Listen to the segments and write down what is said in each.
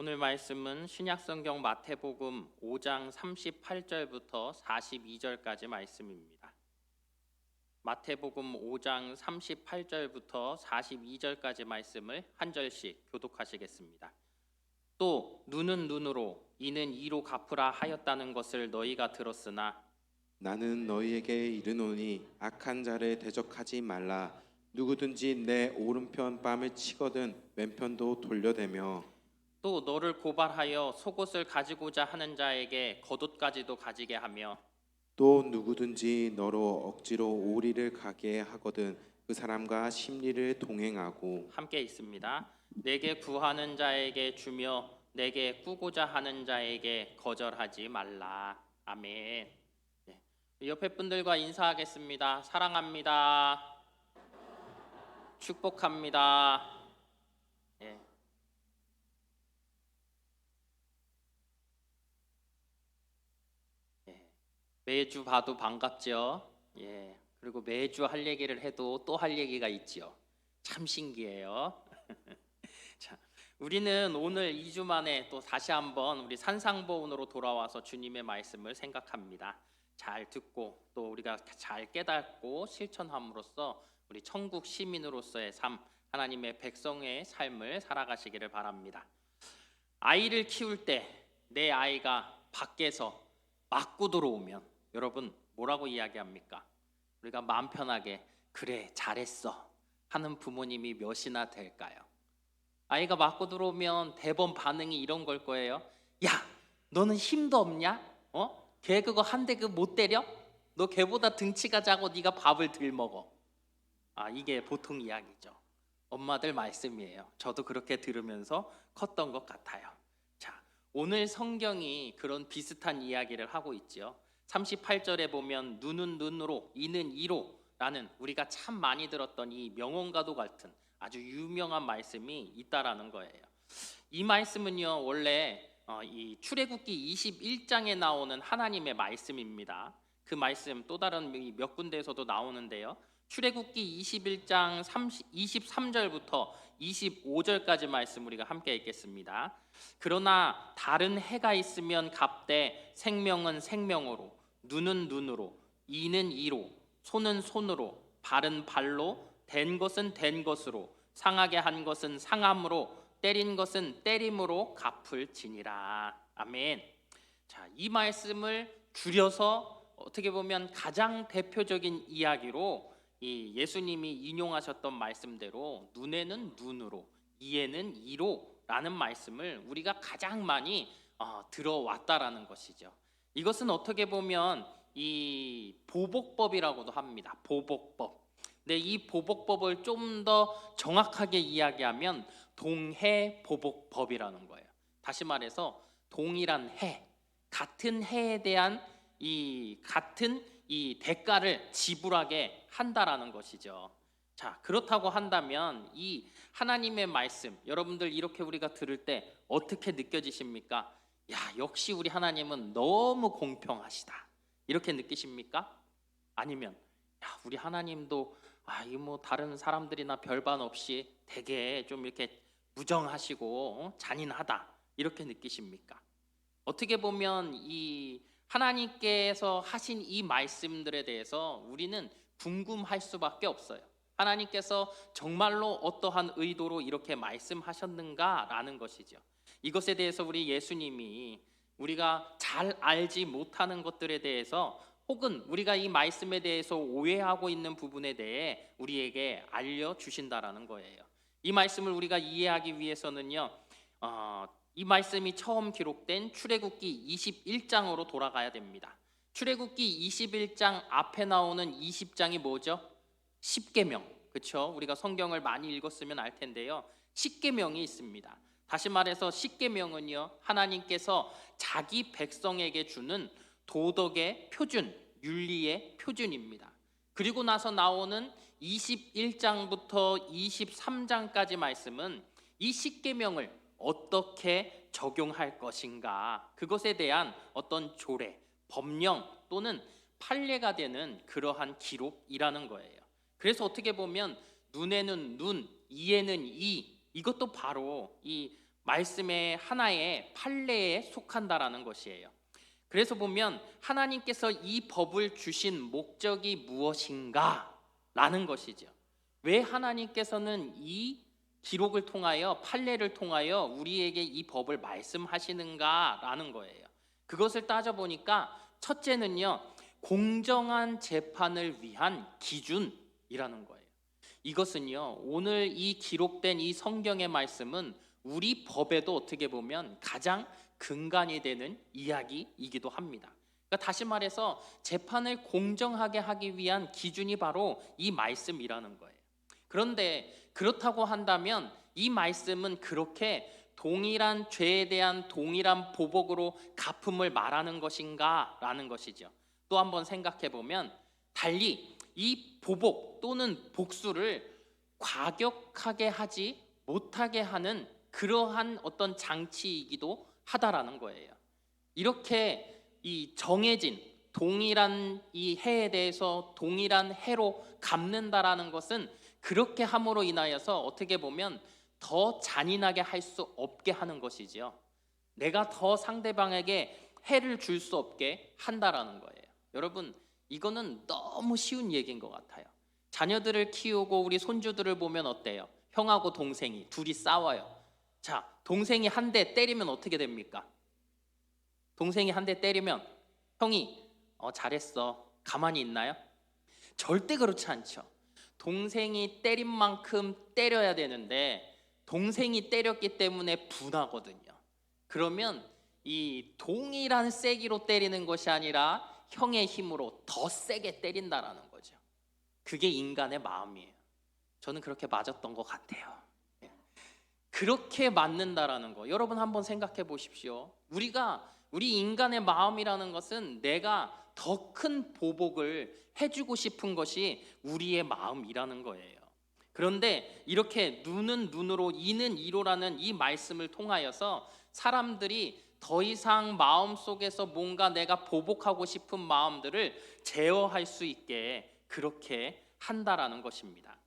오늘 말씀은 신약성경 마태복음 5장 38절부터 42절까지 말씀입니다. 마태복음 5장 38절부터 42절까지 말씀을 한 절씩 교독하시겠습니다. 또 눈은 눈으로 이는 이로 갚으라 하였다는 것을 너희가 들었으나 나는 너희에게 이르노니 악한 자를 대적하지 말라. 누구든지 내 오른편 뺨을 치거든 왼편도 돌려대며 또 너를 고발하여 속옷을 가지고자 하는 자에게 겉옷까지도 가지게 하며 또 누구든지 너로 억지로 오리를 가게 하거든 그 사람과 심리를 동행하고 함께 있습니다. 내게 구하는 자에게 주며 내게 꾸고자 하는 자에게 거절하지 말라. 아멘. 네. 옆에 분들과 인사하겠습니다. 사랑합니다. 축복합니다. 예. 예. 매주 봐도 반갑죠. 예. 그리고 매주 할 얘기를 해도 또 할 얘기가 있지요. 참 신기해요. 자, 우리는 오늘 2주 만에 또 다시 한번 우리 산상보훈으로 돌아와서 주님의 말씀을 생각합니다. 잘 듣고 또 우리가 잘 깨닫고 실천함으로써 우리 천국 시민으로서의 삶, 하나님의 백성의 삶을 살아가시기를 바랍니다. 아이를 키울 때 내 아이가 밖에서 맞고 들어오면 여러분 뭐라고 이야기합니까? 우리가 마음 편하게 그래 잘했어 하는 부모님이 몇이나 될까요? 아이가 맞고 들어오면 대번 반응이 이런 걸 거예요. 야, 너는 힘도 없냐? 걔 그거 한 대 그 못 때려? 너 걔보다 등치가 작고 네가 밥을 덜 먹어. 이게 보통 이야기죠. 엄마들 말씀이에요. 저도 그렇게 들으면서 컸던 것 같아요. 자, 오늘 성경이 그런 비슷한 이야기를 하고 있죠. 38절에 보면 눈은 눈으로 이는 이로 라는 우리가 참 많이 들었던 이 명언과도 같은 아주 유명한 말씀이 있다라는 거예요. 이 말씀은요 원래 이 출애굽기 21장에 나오는 하나님의 말씀입니다. 그 말씀 또 다른 몇 군데에서도 나오는데요. 출애굽기 21장 23절부터 25절까지 말씀 우리가 함께 읽겠습니다. 그러나 다른 해가 있으면 갑되 생명은 생명으로 눈은 눈으로 이는 이로 손은 손으로 발은 발로 된 것은 된 것으로 상하게 한 것은 상함으로 때린 것은 때림으로 갚을지니라. 아멘. 자, 이 말씀을 줄여서 어떻게 보면 가장 대표적인 이야기로 이 예수님이 인용하셨던 말씀대로 눈에는 눈으로 이에는 이로라는 말씀을 우리가 가장 많이 들어왔다라는 것이죠. 이것은 어떻게 보면 이 보복법이라고도 합니다. 보복법. 근데 이 보복법을 좀 더 정확하게 이야기하면 동해보복법이라는 거예요. 다시 말해서 동일한 해, 같은 해에 대한 이 같은 이 대가를 지불하게 한다라는 것이죠. 자, 그렇다고 한다면 이 하나님의 말씀, 여러분들 이렇게 우리가 들을 때 어떻게 느껴지십니까? 야, 역시 우리 하나님은 너무 공평하시다. 이렇게 느끼십니까? 아니면 야, 우리 하나님도 이 뭐 다른 사람들이나 별반 없이 되게 좀 이렇게 무정하시고 잔인하다 이렇게 느끼십니까? 어떻게 보면 이 하나님께서 하신 이 말씀들에 대해서 우리는 궁금할 수밖에 없어요. 하나님께서 정말로 어떠한 의도로 이렇게 말씀하셨는가라는 것이죠. 이것에 대해서 우리 예수님이 우리가 잘 알지 못하는 것들에 대해서 혹은 우리가 이 말씀에 대해서 오해하고 있는 부분에 대해 우리에게 알려주신다라는 거예요. 이 말씀을 우리가 이해하기 위해서는요 이 말씀이 처음 기록된 출애굽기 21장으로 돌아가야 됩니다. 출애굽기 21장 앞에 나오는 20장이 뭐죠? 십계명. 그렇죠? 우리가 성경을 많이 읽었으면 알 텐데요. 십계명이 있습니다. 다시 말해서 십계명은요 하나님께서 자기 백성에게 주는 도덕의 표준, 윤리의 표준입니다. 그리고 나서 나오는 21장부터 23장까지 말씀은 이 십계명을 어떻게 적용할 것인가, 그것에 대한 어떤 조례, 법령 또는 판례가 되는 그러한 기록이라는 거예요. 그래서 어떻게 보면 눈에는 눈, 이에는 이, 이것도 바로 이 말씀의 하나의 판례에 속한다라는 것이에요. 그래서 보면 하나님께서 이 법을 주신 목적이 무엇인가 라는 것이죠. 왜 하나님께서는 이 기록을 통하여, 판례를 통하여 우리에게 이 법을 말씀하시는가 라는 거예요. 그것을 따져보니까 첫째는요, 공정한 재판을 위한 기준이라는 거예요. 이것은요, 오늘 이 기록된 이 성경의 말씀은 우리 법에도 어떻게 보면 가장 근간이 되는 이야기이기도 합니다. 그러니까 다시 말해서 재판을 공정하게 하기 위한 기준이 바로 이 말씀이라는 거예요. 그런데 그렇다고 한다면 이 말씀은 그렇게 동일한 죄에 대한 동일한 보복으로 갚음을 말하는 것인가 라는 것이죠. 또 한번 생각해 보면 달리 이 보복 또는 복수를 과격하게 하지 못하게 하는 그러한 어떤 장치이기도 하다라는 거예요. 이렇게 이 정해진 동일한 이 해에 대해서 동일한 해로 갚는다라는 것은 그렇게 함으로 인하여서 어떻게 보면 더 잔인하게 할 수 없게 하는 것이지요. 내가 더 상대방에게 해를 줄 수 없게 한다라는 거예요. 여러분, 이거는 너무 쉬운 얘기인 것 같아요. 자녀들을 키우고 우리 손주들을 보면 어때요? 형하고 동생이 둘이 싸워요. 자, 동생이 한 대 때리면 어떻게 됩니까? 동생이 한 대 때리면 형이 잘했어, 가만히 있나요? 절대 그렇지 않죠. 동생이 때린 만큼 때려야 되는데 동생이 때렸기 때문에 분하거든요. 그러면 이 동일한 세기로 때리는 것이 아니라 형의 힘으로 더 세게 때린다라는 거죠. 그게 인간의 마음이에요. 저는 그렇게 맞았던 것 같아요. 그렇게 맞는다라는 거, 여러분 한번 생각해 보십시오. 우리 인간의 마음이라는 것은 내가 더 큰 보복을 해주고 싶은 것이 우리의 마음이라는 거예요. 그런데 이렇게 눈은 눈으로 이는 이로라는 이 말씀을 통하여서 사람들이 더 이상 마음속에서 뭔가 내가 보복하고 싶은 마음들을 제어할 수 있게 그렇게 한다라는 것입니다.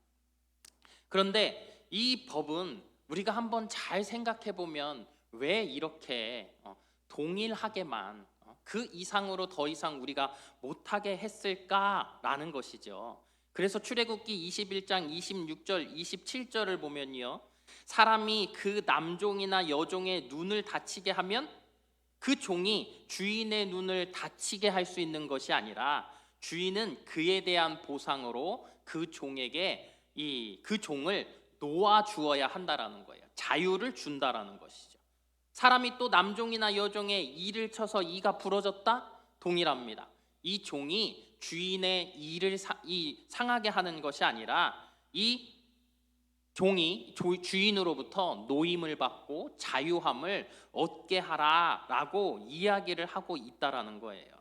그런데 이 법은 우리가 한번 잘 생각해 보면 왜 이렇게 동일하게만 그 이상으로 더 이상 우리가 못하게 했을까라는 것이죠. 그래서 출애굽기 21장 26절 27절을 보면요, 사람이 그 남종이나 여종의 눈을 다치게 하면 그 종이 주인의 눈을 다치게 할 수 있는 것이 아니라 주인은 그에 대한 보상으로 그 종에게 그 종을 놓아 주어야 한다라는 거예요. 자유를 준다라는 것이죠. 사람이 또 남종이나 여종의 이를 쳐서 이가 부러졌다? 동일합니다. 이 종이 주인의 이를 상하게 하는 것이 아니라 이 종이 주인으로부터 노임을 받고 자유함을 얻게 하라라고 이야기를 하고 있다라는 거예요.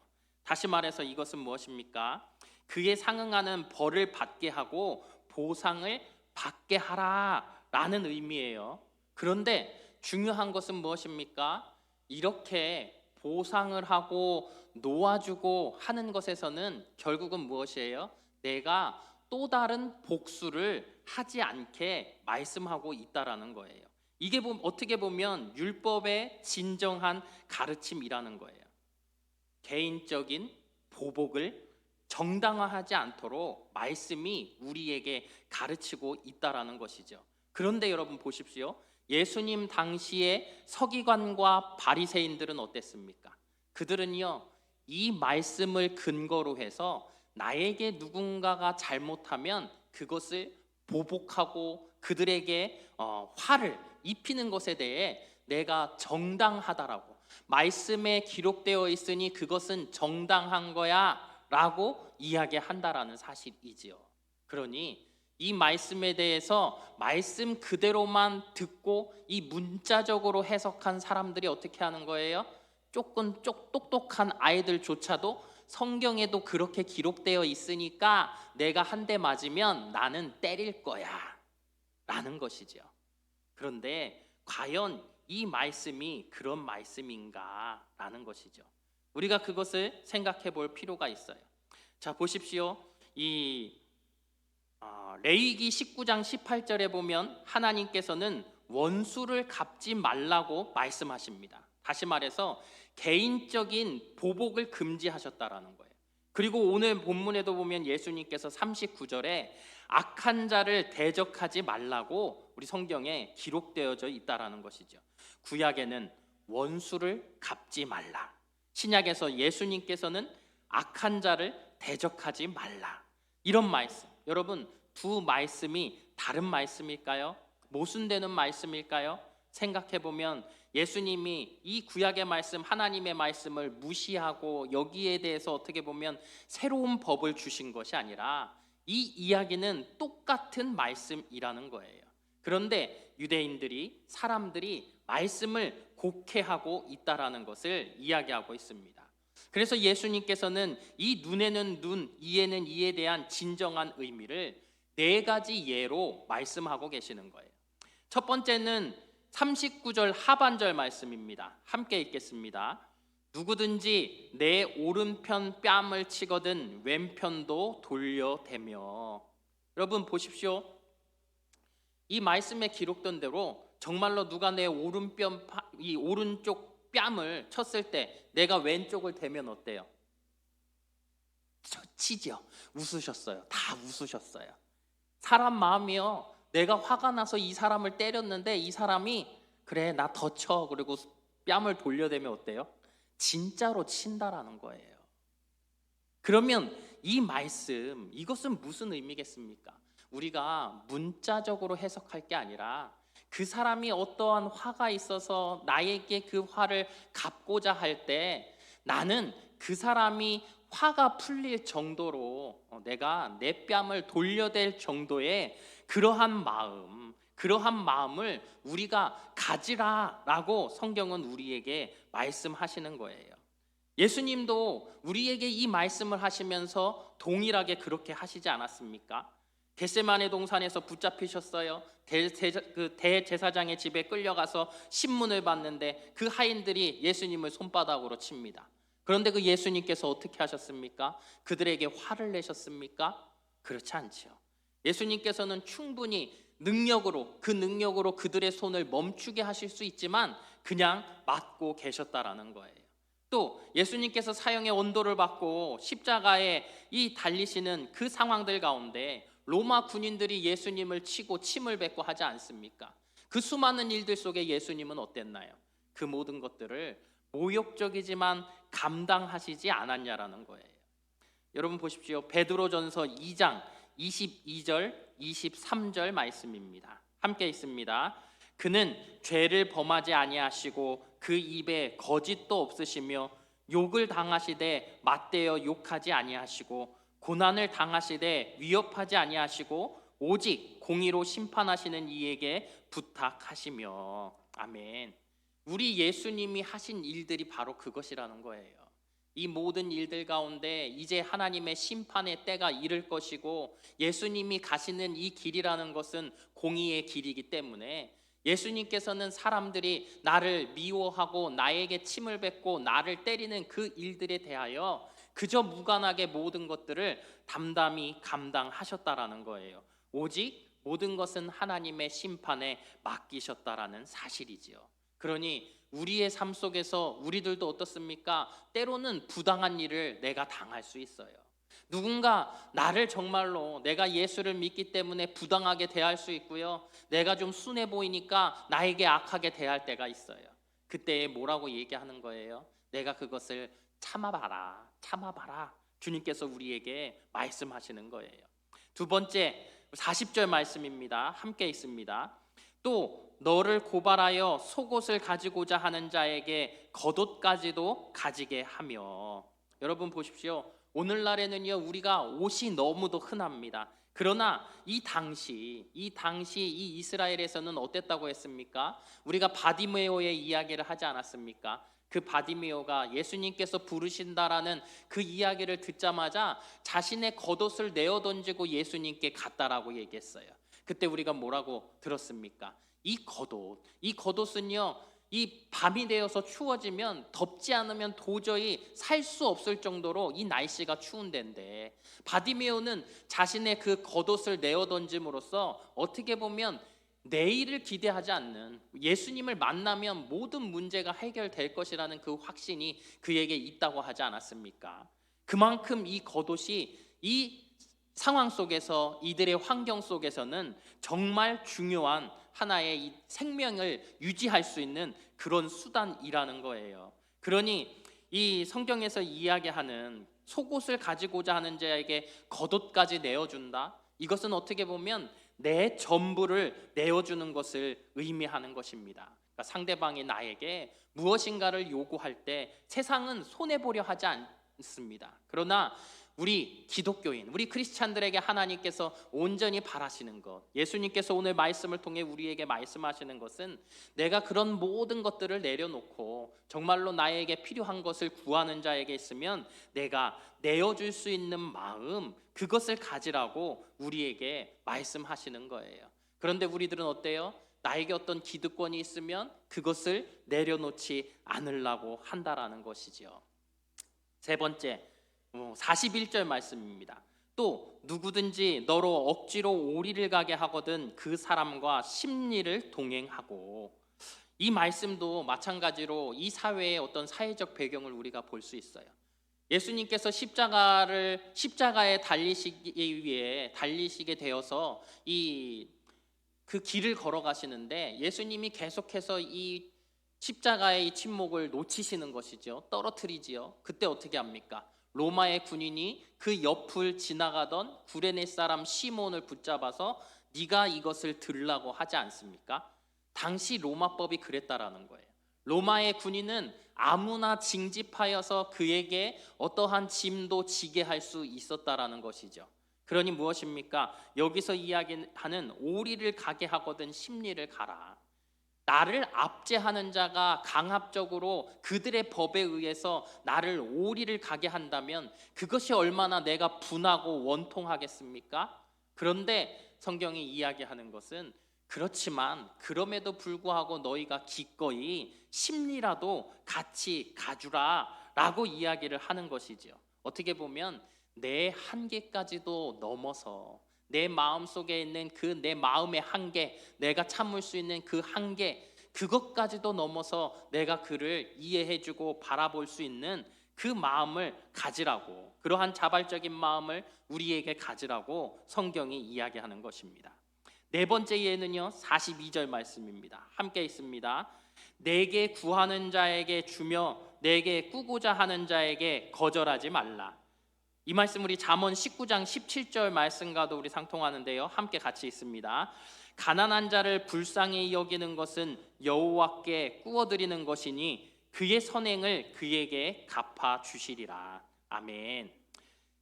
다시 말해서 이것은 무엇입니까? 그에 상응하는 벌을 받게 하고 보상을 받게 하라라는 의미예요. 그런데 중요한 것은 무엇입니까? 이렇게 보상을 하고 놓아주고 하는 것에서는 결국은 무엇이에요? 내가 또 다른 복수를 하지 않게 말씀하고 있다라는 거예요. 이게 어떻게 보면 율법의 진정한 가르침이라는 거예요. 개인적인 보복을 정당화하지 않도록 말씀이 우리에게 가르치고 있다라는 것이죠. 그런데 여러분 보십시오. 예수님 당시에 서기관과 바리새인들은 어땠습니까? 그들은요, 이 말씀을 근거로 해서 나에게 누군가가 잘못하면 그것을 보복하고 그들에게 화를 입히는 것에 대해 내가 정당하다라고, 말씀에 기록되어 있으니 그것은 정당한 거야 라고 이야기한다라는 사실이지요. 그러니 이 말씀에 대해서 말씀 그대로만 듣고 이 문자적으로 해석한 사람들이 어떻게 하는 거예요? 조금 똑똑한 아이들조차도 성경에도 그렇게 기록되어 있으니까 내가 한 대 맞으면 나는 때릴 거야 라는 것이죠. 그런데 과연 이 말씀이 그런 말씀인가 라는 것이죠. 우리가 그것을 생각해 볼 필요가 있어요. 자, 보십시오. 이 레위기 19장 18절에 보면 하나님께서는 원수를 갚지 말라고 말씀하십니다. 다시 말해서 개인적인 보복을 금지하셨다라는 거예요. 그리고 오늘 본문에도 보면 예수님께서 39절에 악한 자를 대적하지 말라고 우리 성경에 기록되어져 있다라는 것이죠. 구약에는 원수를 갚지 말라, 신약에서 예수님께서는 악한 자를 대적하지 말라, 이런 말씀. 여러분, 두 말씀이 다른 말씀일까요? 모순되는 말씀일까요? 생각해 보면 예수님이 이 구약의 말씀, 하나님의 말씀을 무시하고 여기에 대해서 어떻게 보면 새로운 법을 주신 것이 아니라 이 이야기는 똑같은 말씀이라는 거예요. 그런데 유대인들이, 사람들이 말씀을 곡해하고 있다라는 것을 이야기하고 있습니다. 그래서 예수님께서는 이 눈에는 눈, 이에는 이에 대한 진정한 의미를 네 가지 예로 말씀하고 계시는 거예요. 첫 번째는 39절 하반절 말씀입니다. 함께 읽겠습니다. 누구든지 내 오른편 뺨을 치거든 왼편도 돌려대며. 여러분 보십시오. 이 말씀에 기록된 대로 정말로 누가 내 이 오른쪽 뺨을 쳤을 때 내가 왼쪽을 대면 어때요? 치죠. 웃으셨어요. 다 웃으셨어요. 사람 마음이요, 내가 화가 나서 이 사람을 때렸는데 이 사람이 그래 나 더 쳐, 그리고 뺨을 돌려대면 어때요? 진짜로 친다라는 거예요. 그러면 이 말씀, 이것은 무슨 의미겠습니까? 우리가 문자적으로 해석할 게 아니라 그 사람이 어떠한 화가 있어서 나에게 그 화를 갚고자 할 때 나는 그 사람이 화가 풀릴 정도로 내가 내 뺨을 돌려댈 정도의 그러한 마음을 우리가 가지라라고 성경은 우리에게 말씀하시는 거예요. 예수님도 우리에게 이 말씀을 하시면서 동일하게 그렇게 하시지 않았습니까? 겟세마네 동산에서 붙잡히셨어요. 대제사장의 집에 끌려가서 신문을 받는데 그 하인들이 예수님을 손바닥으로 칩니다. 그런데 그 예수님께서 어떻게 하셨습니까? 그들에게 화를 내셨습니까? 그렇지 않죠. 예수님께서는 충분히 능력으로 그들의 손을 멈추게 하실 수 있지만 그냥 맞고 계셨다라는 거예요. 또 예수님께서 사형의 온도를 받고 십자가에 달리시는 그 상황들 가운데 로마 군인들이 예수님을 치고 침을 뱉고 하지 않습니까? 그 수많은 일들 속에 예수님은 어땠나요? 그 모든 것들을 모욕적이지만 감당하시지 않았냐라는 거예요. 여러분 보십시오. 베드로전서 2장 22절 23절 말씀입니다. 함께 있습니다. 그는 죄를 범하지 아니하시고 그 입에 거짓도 없으시며 욕을 당하시되 맞대어 욕하지 아니하시고 고난을 당하시되 위협하지 아니하시고 오직 공의로 심판하시는 이에게 부탁하시며. 아멘. 우리 예수님이 하신 일들이 바로 그것이라는 거예요. 이 모든 일들 가운데 이제 하나님의 심판의 때가 이를 것이고 예수님이 가시는 이 길이라는 것은 공의의 길이기 때문에 예수님께서는 사람들이 나를 미워하고 나에게 침을 뱉고 나를 때리는 그 일들에 대하여 그저 무관하게 모든 것들을 담담히 감당하셨다라는 거예요. 오직 모든 것은 하나님의 심판에 맡기셨다라는 사실이지요. 그러니 우리의 삶 속에서 우리들도 어떻습니까? 때로는 부당한 일을 내가 당할 수 있어요. 누군가 나를 정말로 내가 예수를 믿기 때문에 부당하게 대할 수 있고요. 내가 좀 순해 보이니까 나에게 악하게 대할 때가 있어요. 그때 뭐라고 얘기하는 거예요? 내가 그것을 참아봐라. 주님께서 우리에게 말씀하시는 거예요. 두 번째 40절 말씀입니다. 함께 있습니다. 또 너를 고발하여 속옷을 가지고자 하는 자에게 겉옷까지도 가지게 하며. 여러분 보십시오. 오늘날에는요 우리가 옷이 너무도 흔합니다. 그러나 이 당시 이 이스라엘에서는 어땠다고 했습니까? 우리가 바디메오의 이야기를 하지 않았습니까? 그 바디메오가 예수님께서 부르신다라는 그 이야기를 듣자마자 자신의 겉옷을 내어 던지고 예수님께 갔다라고 얘기했어요. 그때 우리가 뭐라고 들었습니까? 이 겉옷은요 이 밤이 되어서 추워지면 덥지 않으면 도저히 살 수 없을 정도로 이 날씨가 추운 데인데 바디메오는 자신의 그 겉옷을 내어 던짐으로써 어떻게 보면 내일을 기대하지 않는, 예수님을 만나면 모든 문제가 해결될 것이라는 그 확신이 그에게 있다고 하지 않았습니까? 그만큼 이 겉옷이 이 상황 속에서, 이들의 환경 속에서는 정말 중요한 하나의 이 생명을 유지할 수 있는 그런 수단이라는 거예요. 그러니 이 성경에서 이야기하는 속옷을 가지고자 하는 자에게 겉옷까지 내어준다, 이것은 어떻게 보면 내 전부를 내어주는 것을 의미하는 것입니다. 그러니까 상대방이 나에게 무엇인가를 요구할 때 세상은 손해보려 하지 않습니다. 그러나 우리 기독교인, 우리 크리스찬들에게 하나님께서 온전히 바라시는 것, 예수님께서 오늘 말씀을 통해 우리에게 말씀하시는 것은 내가 그런 모든 것들을 내려놓고 정말로 나에게 필요한 것을 구하는 자에게 있으면 내가 내어줄 수 있는 마음, 그것을 가지라고 우리에게 말씀하시는 거예요. 그런데 우리들은 어때요? 나에게 어떤 기득권이 있으면 그것을 내려놓지 않으려고 한다라는 것이죠. 세 번째, 41절 말씀입니다. 또 누구든지 너로 억지로 오리를 가게 하거든 그 사람과 십리를 동행하고, 이 말씀도 마찬가지로 이 사회의 어떤 사회적 배경을 우리가 볼 수 있어요. 예수님께서 십자가에 달리시게 되어서 그 길을 걸어가시는데 예수님이 계속해서 이 십자가의 이 침묵을 놓치시는 것이죠. 떨어뜨리지요. 그때 어떻게 합니까? 로마의 군인이 그 옆을 지나가던 구레네 사람 시몬을 붙잡아서 네가 이것을 들라고 하지 않습니까? 당시 로마법이 그랬다라는 거예요. 로마의 군인은 아무나 징집하여서 그에게 어떠한 짐도 지게 할 수 있었다라는 것이죠. 그러니 무엇입니까? 여기서 이야기하는 오리를 가게 하거든 십리를 가라. 나를 압제하는 자가 강압적으로 그들의 법에 의해서 나를 오리를 가게 한다면 그것이 얼마나 내가 분하고 원통하겠습니까? 그런데 성경이 이야기하는 것은 그렇지만 그럼에도 불구하고 너희가 기꺼이 십리라도 같이 가주라 라고 이야기를 하는 것이지요. 어떻게 보면 내 한계까지도 넘어서 내 마음속에 있는 그 내 마음의 한계, 내가 참을 수 있는 그 한계, 그것까지도 넘어서 내가 그를 이해해주고 바라볼 수 있는 그 마음을 가지라고, 그러한 자발적인 마음을 우리에게 가지라고 성경이 이야기하는 것입니다. 네 번째 예는요 42절 말씀입니다. 함께 있습니다. 내게 구하는 자에게 주며 내게 꾸고자 하는 자에게 거절하지 말라. 이 말씀 우리 잠언 19장 17절 말씀과도 우리 상통하는데요. 함께 같이 있습니다. 가난한 자를 불쌍히 여기는 것은 여호와께 꾸어드리는 것이니 그의 선행을 그에게 갚아 주시리라. 아멘.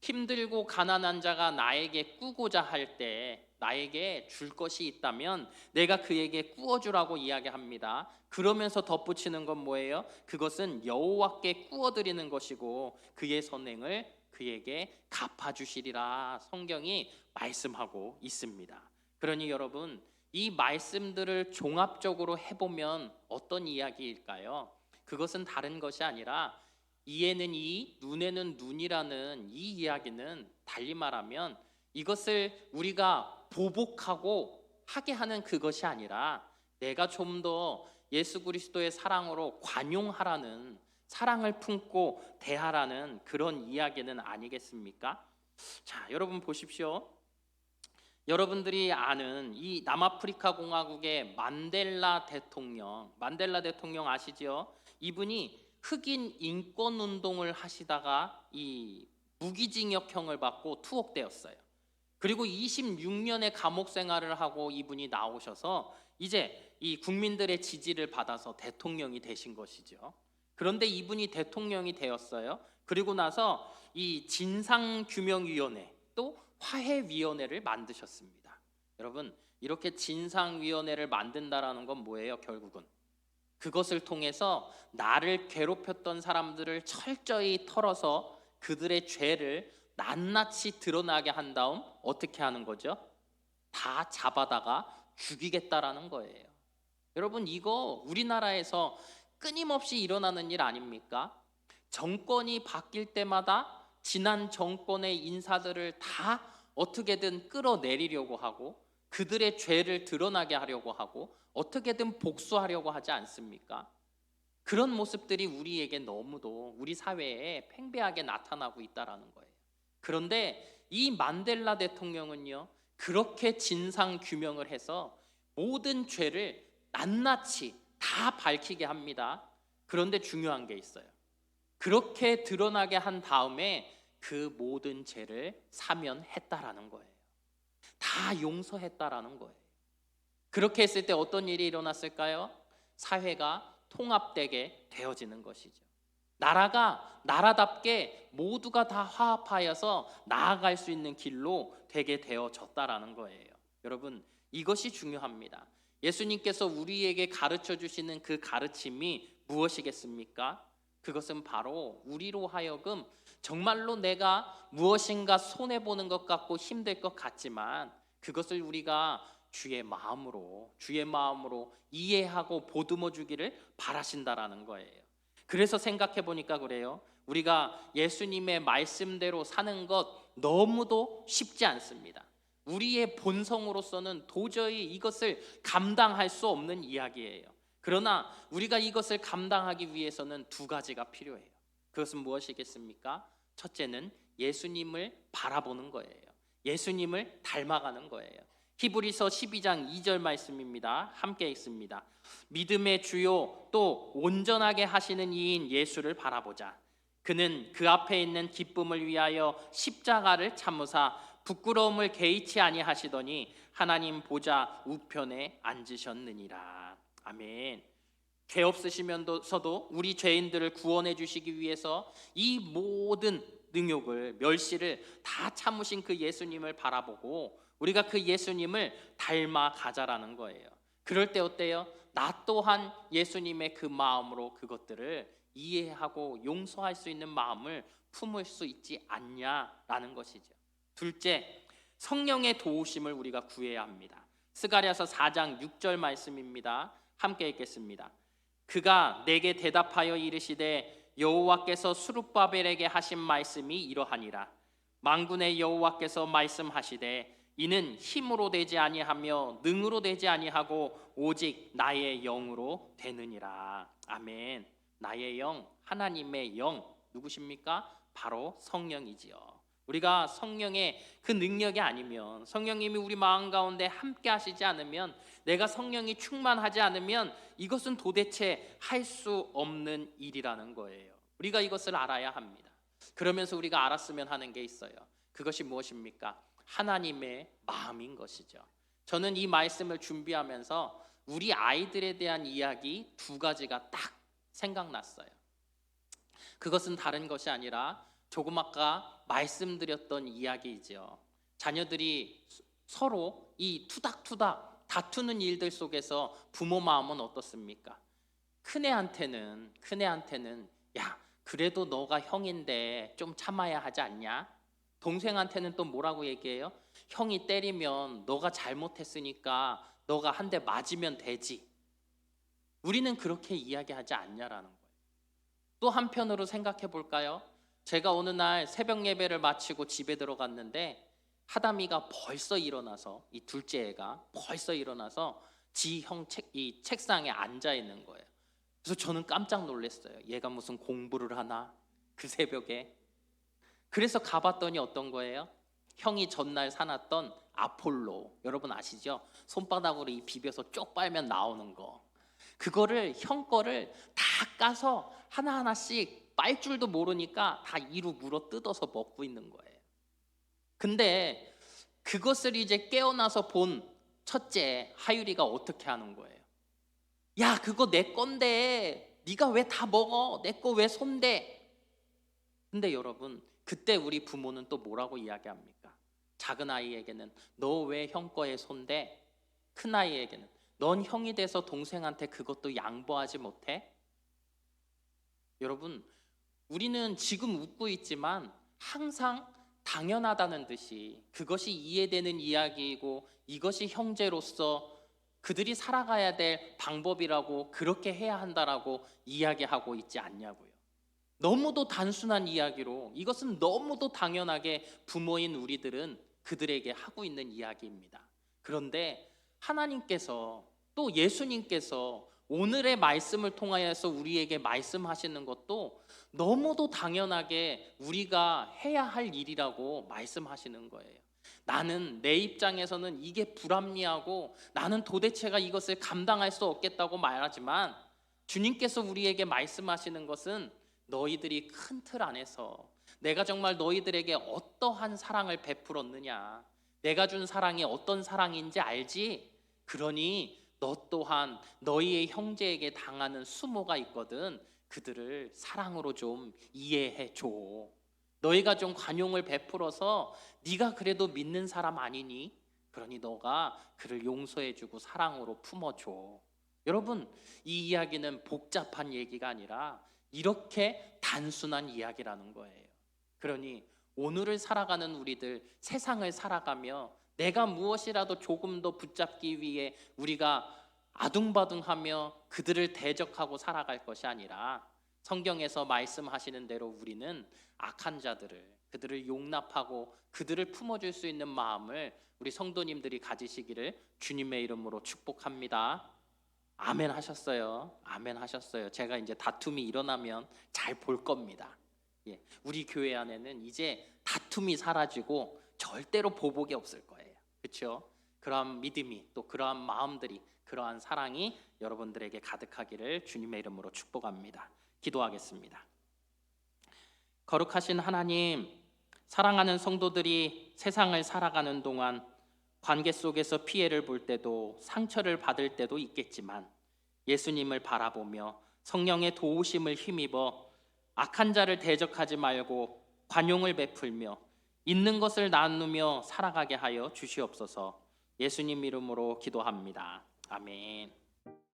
힘들고 가난한 자가 나에게 꾸고자 할 때 나에게 줄 것이 있다면 내가 그에게 꾸어주라고 이야기합니다. 그러면서 덧붙이는 건 뭐예요? 그것은 여호와께 꾸어드리는 것이고 그의 선행을 그에게 갚아주시리라 성경이 말씀하고 있습니다. 그러니 여러분, 이 말씀들을 종합적으로 해보면 어떤 이야기일까요? 그것은 다른 것이 아니라 이에는 이, 눈에는 눈이라는 이 이야기는 달리 말하면 이것을 우리가 보복하고 하게 하는 그것이 아니라 내가 좀 더 예수 그리스도의 사랑으로 관용하라는, 사랑을 품고 대하라는 그런 이야기는 아니겠습니까? 자, 여러분 보십시오. 여러분들이 아는 이 남아프리카 공화국의 만델라 대통령 아시죠? 이분이 흑인 인권 운동을 하시다가 이 무기징역형을 받고 투옥되었어요. 그리고 26년의 감옥 생활을 하고 이분이 나오셔서 이제 이 국민들의 지지를 받아서 대통령이 되신 것이죠. 그런데 이분이 대통령이 되었어요. 그리고 나서 이 진상규명위원회 또 화해위원회를 만드셨습니다. 여러분, 이렇게 진상위원회를 만든다라는 건 뭐예요? 결국은 그것을 통해서 나를 괴롭혔던 사람들을 철저히 털어서 그들의 죄를 낱낱이 드러나게 한 다음 어떻게 하는 거죠? 다 잡아다가 죽이겠다라는 거예요. 여러분, 이거 우리나라에서 끊임없이 일어나는 일 아닙니까? 정권이 바뀔 때마다 지난 정권의 인사들을 다 어떻게든 끌어내리려고 하고 그들의 죄를 드러나게 하려고 하고 어떻게든 복수하려고 하지 않습니까? 그런 모습들이 우리에게 너무도 우리 사회에 팽배하게 나타나고 있다는 거예요. 그런데 이 만델라 대통령은요, 그렇게 진상 규명을 해서 모든 죄를 낱낱이 다 밝히게 합니다. 그런데 중요한 게 있어요. 그렇게 드러나게 한 다음에 그 모든 죄를 사면했다라는 거예요. 다 용서했다라는 거예요. 그렇게 했을 때 어떤 일이 일어났을까요? 사회가 통합되게 되어지는 것이죠. 나라가 나라답게 모두가 다 화합하여서 나아갈 수 있는 길로 되게 되어졌다라는 거예요. 여러분, 이것이 중요합니다. 예수님께서 우리에게 가르쳐 주시는 그 가르침이 무엇이겠습니까? 그것은 바로 우리로 하여금 정말로 내가 무엇인가 손해보는 것 같고 힘들 것 같지만 그것을 우리가 주의 마음으로 이해하고 보듬어 주기를 바라신다라는 거예요. 그래서 생각해 보니까 그래요. 우리가 예수님의 말씀대로 사는 것 너무도 쉽지 않습니다. 우리의 본성으로서는 도저히 이것을 감당할 수 없는 이야기예요. 그러나 우리가 이것을 감당하기 위해서는 두 가지가 필요해요. 그것은 무엇이겠습니까? 첫째는 예수님을 바라보는 거예요. 예수님을 닮아가는 거예요. 히브리서 12장 2절 말씀입니다. 함께 읽습니다. 믿음의 주요 또 온전하게 하시는 이인 예수를 바라보자. 그는 그 앞에 있는 기쁨을 위하여 십자가를 참으사 부끄러움을 개의치 아니하시더니 하나님 보좌 우편에 앉으셨느니라. 아멘. 죄 없으시면서도 우리 죄인들을 구원해 주시기 위해서 이 모든 능욕을 멸시를 다 참으신 그 예수님을 바라보고 우리가 그 예수님을 닮아 가자라는 거예요. 그럴 때 어때요? 나 또한 예수님의 그 마음으로 그것들을 이해하고 용서할 수 있는 마음을 품을 수 있지 않냐라는 것이죠. 둘째, 성령의 도우심을 우리가 구해야 합니다. 스가랴서 4장 6절 말씀입니다. 함께 읽겠습니다. 그가 내게 대답하여 이르시되 여호와께서 스룹바벨에게 하신 말씀이 이러하니라. 만군의 여호와께서 말씀하시되 이는 힘으로 되지 아니하며 능으로 되지 아니하고 오직 나의 영으로 되느니라. 아멘. 나의 영, 하나님의 영 누구십니까? 바로 성령이지요. 우리가 성령의 그 능력이 아니면, 성령님이 우리 마음 가운데 함께 하시지 않으면, 내가 성령이 충만하지 않으면 이것은 도대체 할 수 없는 일이라는 거예요. 우리가 이것을 알아야 합니다. 그러면서 우리가 알았으면 하는 게 있어요. 그것이 무엇입니까? 하나님의 마음인 것이죠. 저는 이 말씀을 준비하면서 우리 아이들에 대한 이야기 두 가지가 딱 생각났어요. 그것은 다른 것이 아니라 조금 아까 말씀드렸던 이야기이죠. 자녀들이 서로 이 투닥투닥 다투는 일들 속에서 부모 마음은 어떻습니까? 큰애한테는 야, 그래도 너가 형인데 좀 참아야 하지 않냐? 동생한테는 또 뭐라고 얘기해요? 형이 때리면 너가 잘못했으니까 너가 한 대 맞으면 되지. 우리는 그렇게 이야기하지 않냐라는 거예요. 또 한편으로 생각해 볼까요? 제가 어느 날 새벽 예배를 마치고 집에 들어갔는데 하담이가 벌써 일어나서, 이 둘째 애가 벌써 일어나서 이 책상에 앉아 있는 거예요. 그래서 저는 깜짝 놀랐어요. 얘가 무슨 공부를 하나? 그 새벽에. 그래서 가봤더니 어떤 거예요? 형이 전날 사놨던 아폴로, 여러분 아시죠? 손바닥으로 이 비벼서 쪽 빨면 나오는 거. 그거를 형 거를 다 까서 하나하나씩 빨 줄도 모르니까 다 이루 물어 뜯어서 먹고 있는 거예요. 근데 그것을 이제 깨어나서 본 첫째 하율이가 어떻게 하는 거예요? 야, 그거 내 건데 네가 왜 다 먹어? 내 거 왜 손대? 근데 여러분, 그때 우리 부모는 또 뭐라고 이야기합니까? 작은 아이에게는 너 왜 형 거에 손대? 큰 아이에게는 넌 형이 돼서 동생한테 그것도 양보하지 못해? 여러분, 우리는 지금 웃고 있지만 항상 당연하다는 듯이 그것이 이해되는 이야기이고 이것이 형제로서 그들이 살아가야 될 방법이라고, 그렇게 해야 한다라고 이야기하고 있지 않냐고요. 너무도 단순한 이야기로 이것은 너무도 당연하게 부모인 우리들은 그들에게 하고 있는 이야기입니다. 그런데 하나님께서 또 예수님께서 오늘의 말씀을 통하여서 우리에게 말씀하시는 것도 너무도 당연하게 우리가 해야 할 일이라고 말씀하시는 거예요. 나는 내 입장에서는 이게 불합리하고 나는 도대체가 이것을 감당할 수 없겠다고 말하지만 주님께서 우리에게 말씀하시는 것은 너희들이 큰 틀 안에서 내가 정말 너희들에게 어떠한 사랑을 베풀었느냐, 내가 준 사랑이 어떤 사랑인지 알지? 그러니 너 또한 너희의 형제에게 당하는 수모가 있거든 그들을 사랑으로 좀 이해해 줘. 너희가 좀 관용을 베풀어서 네가 그래도 믿는 사람 아니니? 그러니 너가 그를 용서해 주고 사랑으로 품어줘. 여러분, 이 이야기는 복잡한 얘기가 아니라 이렇게 단순한 이야기라는 거예요. 그러니 오늘을 살아가는 우리들, 세상을 살아가며 내가 무엇이라도 조금 더 붙잡기 위해 우리가 아둥바둥하며 그들을 대적하고 살아갈 것이 아니라 성경에서 말씀하시는 대로 우리는 악한 자들을, 그들을 용납하고 그들을 품어줄 수 있는 마음을 우리 성도님들이 가지시기를 주님의 이름으로 축복합니다. 아멘 하셨어요. 아멘 하셨어요. 제가 이제 다툼이 일어나면 잘 볼 겁니다. 예, 우리 교회 안에는 이제 다툼이 사라지고 절대로 보복이 없을 거예요. 그렇죠? 그러한 믿음이 또 그러한 마음들이 그러한 사랑이 여러분들에게 가득하기를 주님의 이름으로 축복합니다. 기도하겠습니다. 거룩하신 하나님, 사랑하는 성도들이 세상을 살아가는 동안 관계 속에서 피해를 볼 때도 상처를 받을 때도 있겠지만 예수님을 바라보며 성령의 도우심을 힘입어 악한 자를 대적하지 말고 관용을 베풀며 있는 것을 나누며 살아가게 하여 주시옵소서. 예수님 이름으로 기도합니다. 아멘.